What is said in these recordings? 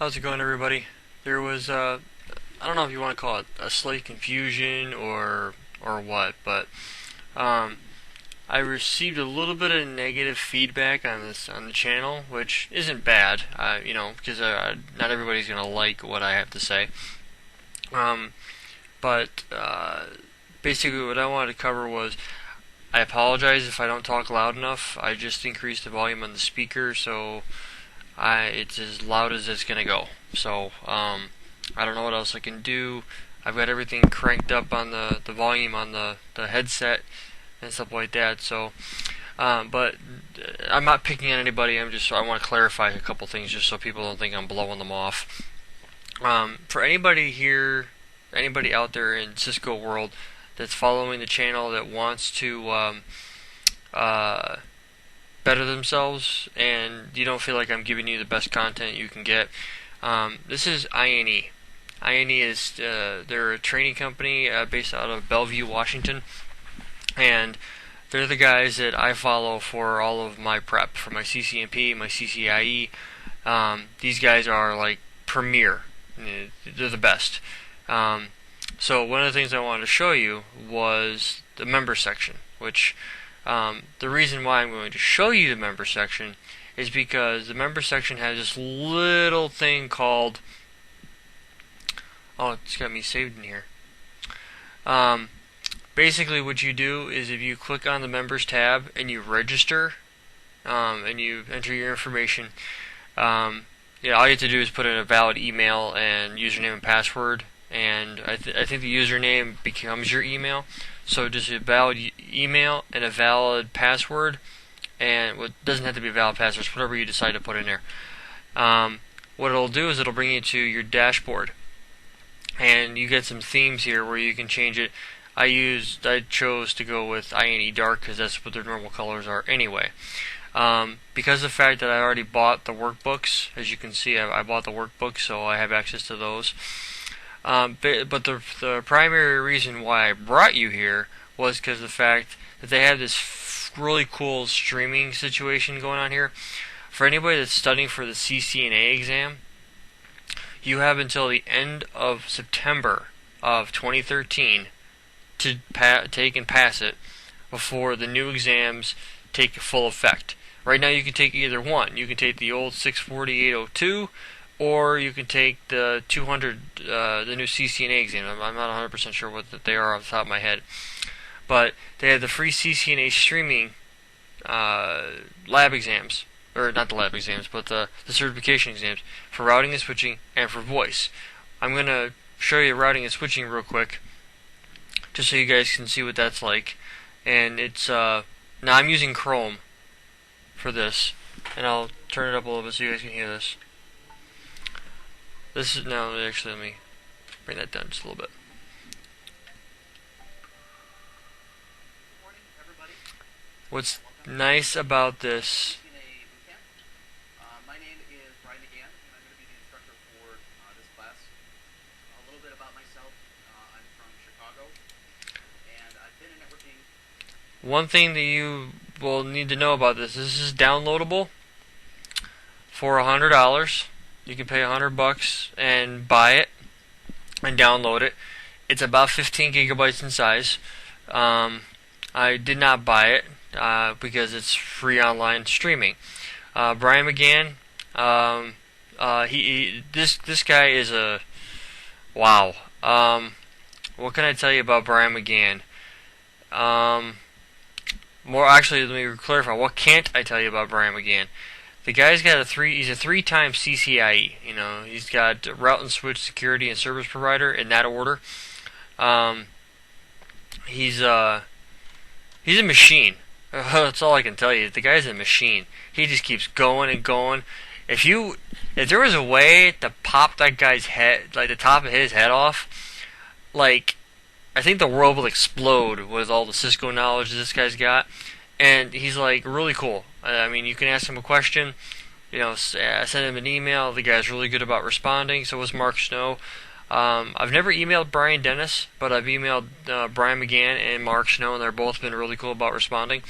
How's it going, everybody? There was I don't know if you want to call it a slight confusion or what, but um, I received a little bit of negative feedback on this on the channel, which isn't bad, because not everybody's gonna like what I have to say. Um, but basically, what I wanted to cover was I apologize if I don't talk loud enough. I just increased the volume on the speaker, so it's as loud as it's gonna go. So I don't know what else I can do. I've got everything cranked up on the volume on the headset and stuff like that. But I'm not picking on anybody. I want to clarify a couple things just so people don't think I'm blowing them off. For anybody here, anybody out there in Cisco world that's following the channel that wants to uh, better themselves and you don't feel like I'm giving you the best content you can get, this is INE. INE is they're a training company based out of Bellevue, Washington, and they're the guys that I follow for all of my prep for my CCNP, my CCIE. These guys are like premier. They're the best. So one of the things I wanted to show you was the member section, which the reason why I'm going to show you the member section is because the member section has this little thing called, oh, it's got me saved in here. Basically what you do is if you click on the members tab and you register, and you enter your information, all you have to do is put in a valid email and username and password, and I think the username becomes your email. So just a valid email and a valid password, and what doesn't have to be a valid password, it's whatever you decide to put in there. What it'll do is it'll bring you to your dashboard, and you get some themes here where you can change it. I chose to go with INE Dark because that's what their normal colors are anyway. Because of the fact that I already bought the workbooks, as you can see, I bought the workbooks, so I have access to those. But the primary reason why I brought you here was because of the fact that they have this really cool streaming situation going on here. For anybody that's studying for the CCNA exam, you have until the end of September of 2013 to take and pass it before the new exams take full effect. Right now you can take either one. You can take the old 640-802, or you can take the 200, the new CCNA exam. I'm not 100% sure what they are off the top of my head. But they have the free CCNA streaming lab exams, or not the lab exams, but the certification exams for routing and switching and for voice. I'm going to show you routing and switching real quick, just so you guys can see what that's like. And it's now I'm using Chrome for this, and I'll turn it up a little bit so you guys can hear this. This is now actually, let me bring that down just a little bit. What's nice about this? My name is Brian McCann, and I'm going to be the instructor for this class. A little bit about myself. I'm from Chicago, and I've been in networking. One thing that you will need to know about this is downloadable for $100. You can pay $100 and buy it and download it. It's about 15 gigabytes in size. I did not buy it because it's free online streaming. Brian McCann, this guy is a wow. What can I tell you about Brian McCann? More actually, let me clarify. What can't I tell you about Brian McCann? The guy's got he's a 3-time CCIE. He's got route and switch security and service provider in that order. He's a machine. That's all I can tell you. The guy's a machine. He just keeps going and going. If there was a way to pop that guy's head, like the top of his head off, like I think the world will explode with all the Cisco knowledge this guy's got. And he's like really cool. I mean, you can ask him a question, send him an email. The guy's really good about responding. So was Mark Snow. I've never emailed Brian Dennis, but I've emailed Brian McCann and Mark Snow, and they're both been really cool about responding.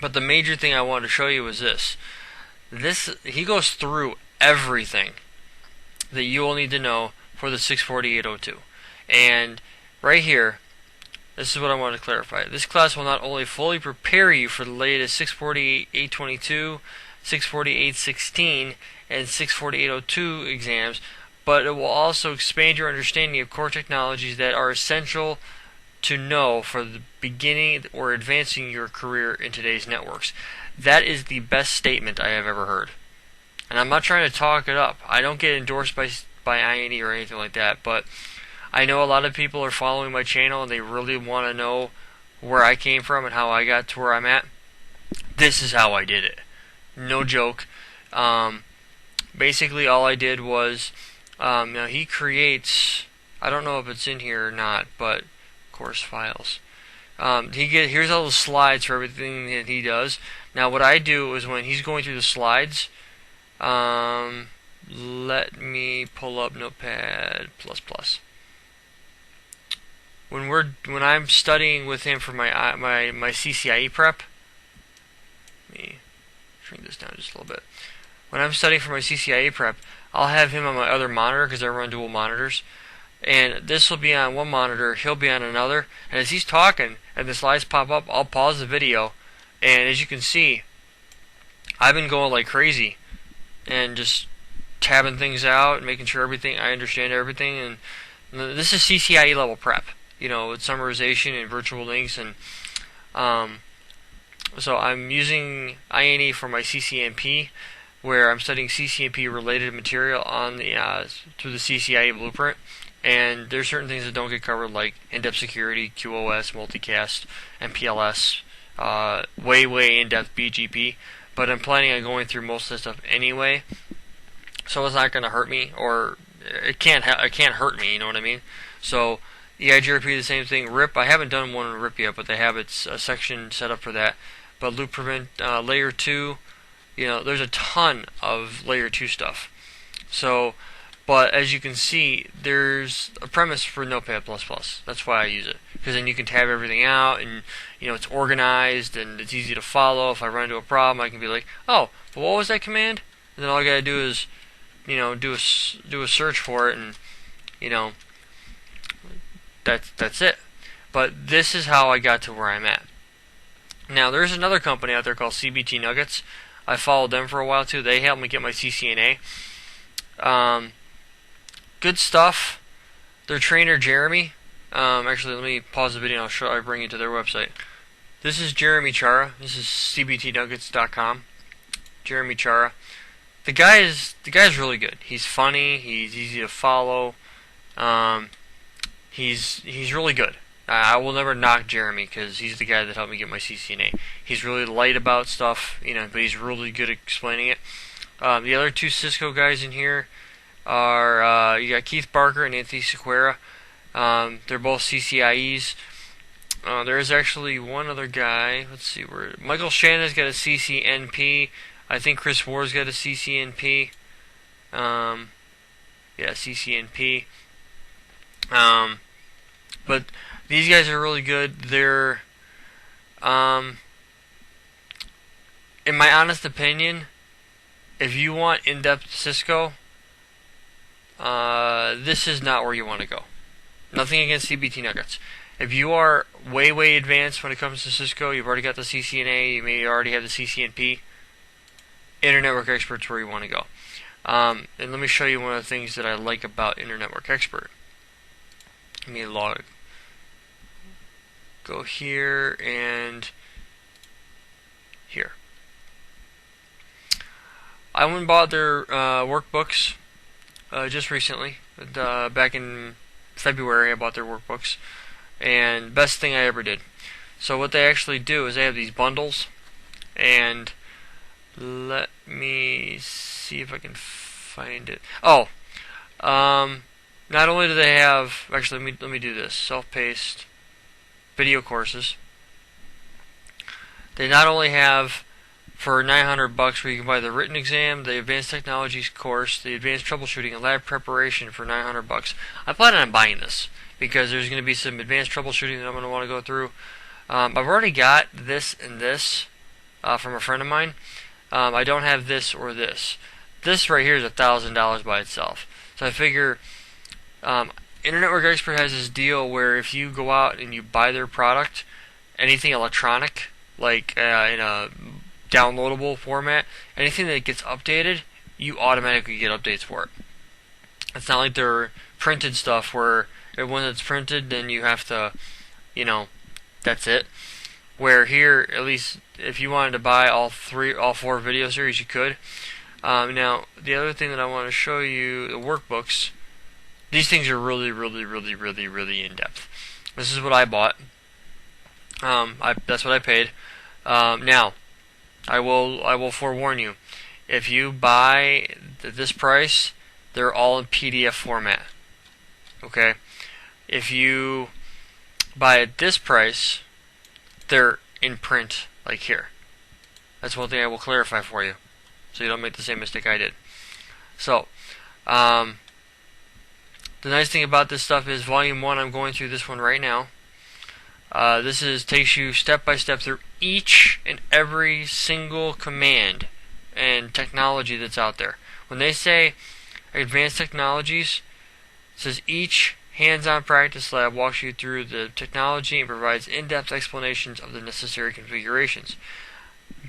But the major thing I wanted to show you was this. He goes through everything that you will need to know for the 64802. And right here, this is what I want to clarify. This class will not only fully prepare you for the latest 648-822, 648-16, and 648-02 exams, but it will also expand your understanding of core technologies that are essential to know for the beginning or advancing your career in today's networks. That is the best statement I have ever heard. And I'm not trying to talk it up. I don't get endorsed by INE or anything like that, but I know a lot of people are following my channel and they really want to know where I came from and how I got to where I'm at. This is how I did it. No joke. Basically, all I did was, now he creates, I don't know if it's in here or not, but course files. Here's all the slides for everything that he does. Now, what I do is when he's going through the slides, let me pull up Notepad Plus. When I'm studying with him for my CCIE prep, let me shrink this down just a little bit. When I'm studying for my CCIE prep, I'll have him on my other monitor because I run dual monitors. And this will be on one monitor, he'll be on another. And as he's talking and the slides pop up, I'll pause the video. And as you can see, I've been going like crazy and just tabbing things out and making sure I understand everything. And this is CCIE level prep, with summarization and virtual links. And so I'm using INE for my CCNP, where I'm studying CCNP related material on through the CCIE blueprint. And there's certain things that don't get covered, like in-depth security, QoS, multicast, MPLS, way in-depth BGP. But I'm planning on going through most of this stuff anyway, so it's not going to hurt me, or it can't hurt me. You know what I mean? So EIGRP, the same thing. RIP, I haven't done one on RIP yet, but they have a section set up for that. But loop prevent, layer 2, there's a ton of layer 2 stuff. So. But as you can see, there's a premise for Notepad++. That's why I use it, because then you can tab everything out, and it's organized and it's easy to follow. If I run into a problem, I can be like, "Oh, well, what was that command?" And then all I gotta do is, do a search for it, and that's it. But this is how I got to where I'm at. Now, there's another company out there called CBT Nuggets. I followed them for a while too. They helped me get my CCNA. Good stuff. Their trainer, Jeremy. Actually, let me pause the video and I'll bring you to their website. This is Jeremy Chara. This is cbtnuggets.com. Jeremy Chara. The guy's really good. He's funny. He's easy to follow. He's really good. I will never knock Jeremy because he's the guy that helped me get my CCNA. He's really light about stuff, but he's really good at explaining it. The other two Cisco guys in here are you got Keith Barker and Anthony Sequeira. They're both CCIEs. There is actually one other guy. Let's see where Michael Shannon's got a CCNP. I think Chris Ward's got a CCNP. CCNP. But these guys are really good. They're, in my honest opinion, if you want in-depth Cisco, this is not where you want to go. Nothing against CBT Nuggets. If you are way advanced when it comes to Cisco, you've already got the CCNA, you may already have the CCNP, Internet Network Expert's where you want to go. And let me show you one of the things that I like about Internet Network Expert. Let me go here and here. I went and bought their workbooks just recently. Back in February, I bought their workbooks, and best thing I ever did. So what they actually do is they have these bundles, and let me see if I can find it. Oh, not only do they have, actually let me do this, self-paced video courses. They not only have for $900 where you can buy the written exam, the advanced technologies course, the advanced troubleshooting and lab preparation for $900. I plan on buying this because there's going to be some advanced troubleshooting that I'm going to want to go through. I've already got this and this from a friend of mine. I don't have this or this. This right here is $1,000 by itself. So I figure Internet Work Expert has this deal where if you go out and you buy their product, anything electronic, like in a downloadable format, anything that gets updated, you automatically get updates for it. It's not like their printed stuff where when it's printed, then you have to, that's it. Where here, at least if you wanted to buy all 4 video series, you could. Now, the other thing that I want to show you, the workbooks. These things are really, really, really, really, really in depth. This is what I bought. That's what I paid. Now, I will forewarn you. If you buy this price, they're all in PDF format. Okay. If you buy at this price, they're in print, like here. That's one thing I will clarify for you, so you don't make the same mistake I did. So, the nice thing about this stuff is Volume 1, I'm going through this one right now. This takes you step by step through each and every single command and technology that's out there. When they say advanced technologies, it says each hands-on practice lab walks you through the technology and provides in-depth explanations of the necessary configurations.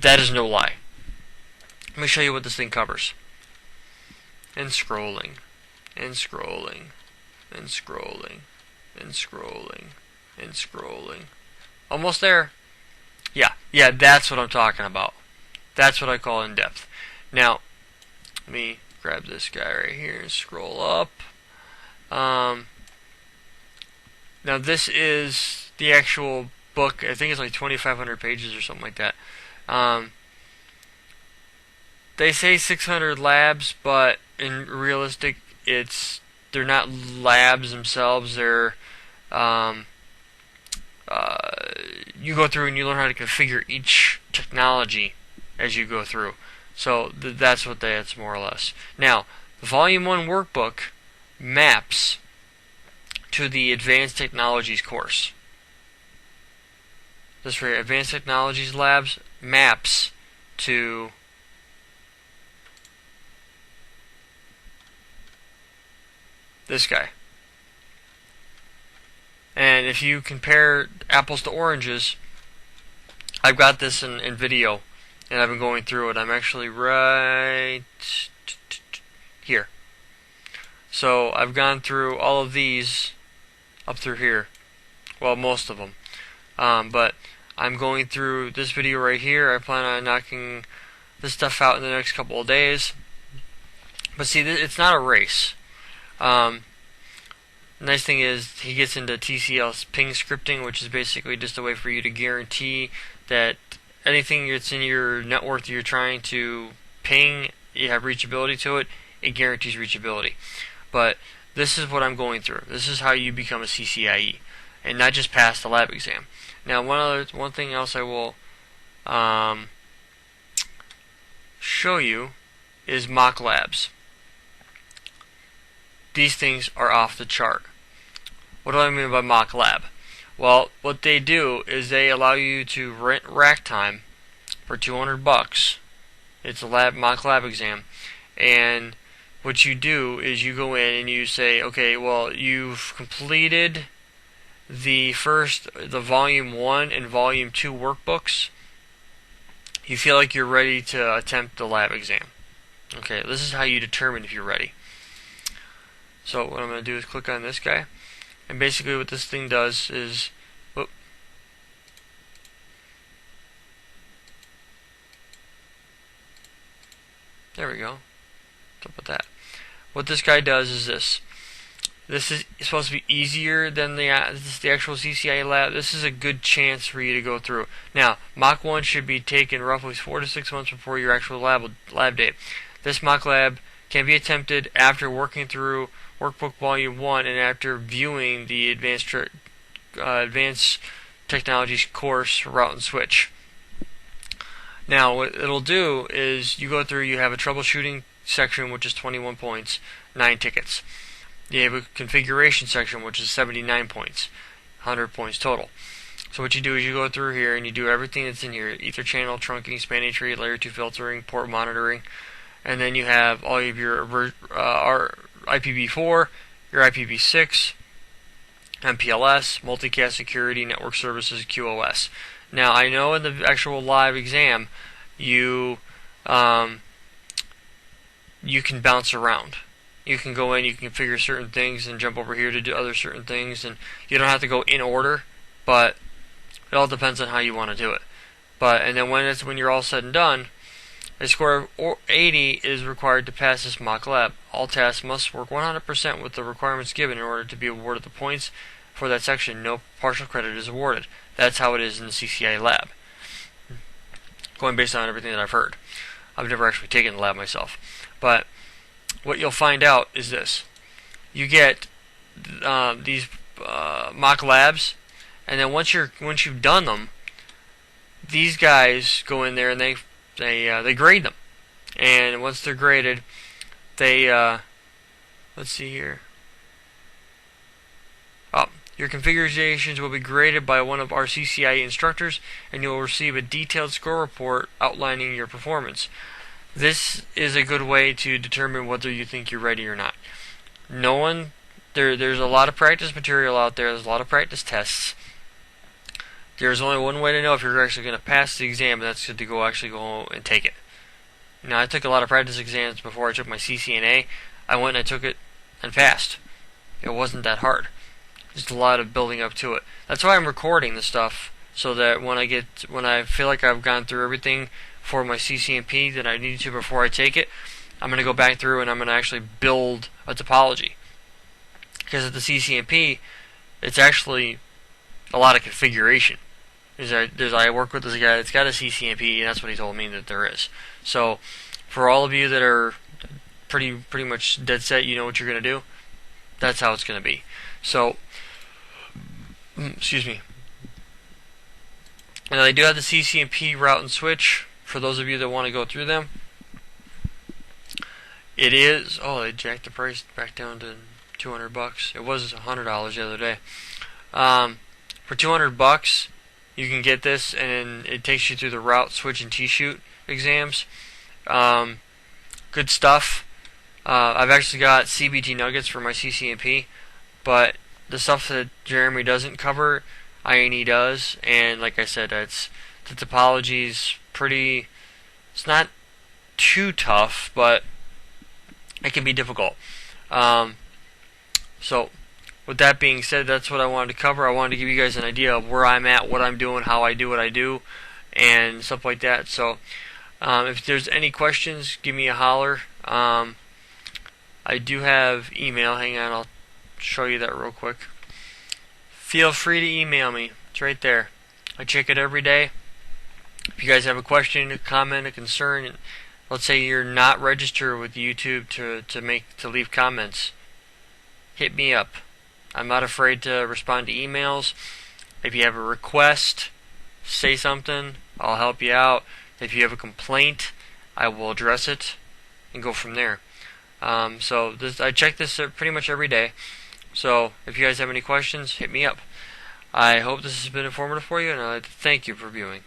That is no lie. Let me show you what this thing covers. And scrolling, and scrolling, and scrolling, and scrolling, and scrolling. Almost there. Yeah, that's what I'm talking about. That's what I call in-depth. Now, let me grab this guy right here and scroll up. Now this is the actual book. I think it's like 2,500 pages or something like that. They say 600 labs, but in realistic, they're not labs themselves. They're you go through and you learn how to configure each technology as you go through. So that's what that's more or less. Now, the Volume 1 workbook maps to the Advanced Technologies course. This right, Advanced Technologies Labs maps to this guy. And if you compare apples to oranges, I've got this in video, and I've been going through it. I'm actually right here. So I've gone through all of these up through here. Well, most of them. But I'm going through this video right here. I plan on knocking this stuff out in the next couple of days. But see, it's not a race. Nice thing is he gets into TCL ping scripting, which is basically just a way for you to guarantee that anything that's in your network that you're trying to ping, you have reachability to it. It guarantees reachability. But this is what I'm going through. This is how you become a CCIE, and not just pass the lab exam. Now, one thing else I will show you is mock labs. These things are off the chart. What do I mean by mock lab? Well, what they do is they allow you to rent rack time for $200. It's a mock lab exam, and what you do is you go in and you say, okay, well, you've completed the Volume 1 and Volume 2 workbooks. You feel like you're ready to attempt the lab exam. Okay, this is how you determine if you're ready. So what I'm going to do is click on this guy, and basically what this thing does is, there we go. Up with that. What this guy does is this. This is supposed to be easier than the actual CCIE lab. This is a good chance for you to go through. Now, Mock 1 should be taken roughly 4 to 6 months before your actual lab date. This mock lab can be attempted after working through Workbook Volume 1 and after viewing the Advanced Technologies course Route and Switch. Now, what it'll do is you go through, you have a troubleshooting section, which is 21 points, 9 tickets. You have a configuration section, which is 79 points, 100 points total. So what you do is you go through here and you do everything that's in here: ether channel, trunking, spanning tree, layer 2 filtering, port monitoring, and then you have all of your IPv4, your IPv6, MPLS, multicast security, network services, QoS. Now, I know in the actual live exam, you can bounce around. You can go in, you can configure certain things, and jump over here to do other certain things, and you don't have to go in order, but it all depends on how you want to do it. And then when you're all said and done, a score of 80 is required to pass this mock lab. All tasks must work 100% with the requirements given in order to be awarded the points for that section. No partial credit is awarded. That's how it is in the CCI lab. Going based on everything that I've heard. I've never actually taken the lab myself. But what you'll find out is this. You get these mock labs, and then once you've done them, these guys go in there and they grade them. And once they're graded, they let's see here. Your configurations will be graded by one of our CCI instructors, and you will receive a detailed score report outlining your performance. This is a good way to determine whether you think you're ready or not. There's a lot of practice material out there. There's a lot of practice tests. There's only one way to know if you're actually going to pass the exam, and that's to actually go and take it. Now, I took a lot of practice exams before I took my CCNA. I went and I took it and passed. It wasn't that hard. Just a lot of building up to it. That's why I'm recording this stuff, so that when I feel like I've gone through everything for my CCNP that I need to before I take it, I'm going to go back through and I'm going to actually build a topology. Because at the CCNP, it's actually a lot of configuration. I work with this guy that's got a CCNP, and that's what he told me that there is. So, for all of you that are pretty much dead set, you know what you're going to do, that's how it's going to be. So, excuse me. Now, they do have the CCNP route and switch for those of you that want to go through them. It is, they jacked the price back down to $200. It was $100 the other day. For $200, you can get this, and it takes you through the route, switch, and T-shoot exams. Good stuff. I've actually got CBT Nuggets for my CCNP, but the stuff that Jeremy doesn't cover, INE does, and like I said, the topology's pretty. It's not too tough, but it can be difficult. So, with that being said, that's what I wanted to cover. I wanted to give you guys an idea of where I'm at, what I'm doing, how I do what I do, and stuff like that. So, if there's any questions, give me a holler. I do have email. Hang on, I'll show you that real quick. Feel free to email me. It's right there. I check it every day. If you guys have a question, a comment, a concern, let's say you're not registered with YouTube to leave comments, hit me up. I'm not afraid to respond to emails. If you have a request, say something. I'll help you out. If you have a complaint, I will address it and go from there. I check this pretty much every day. So if you guys have any questions, hit me up. I hope this has been informative for you, and I'd like to thank you for viewing.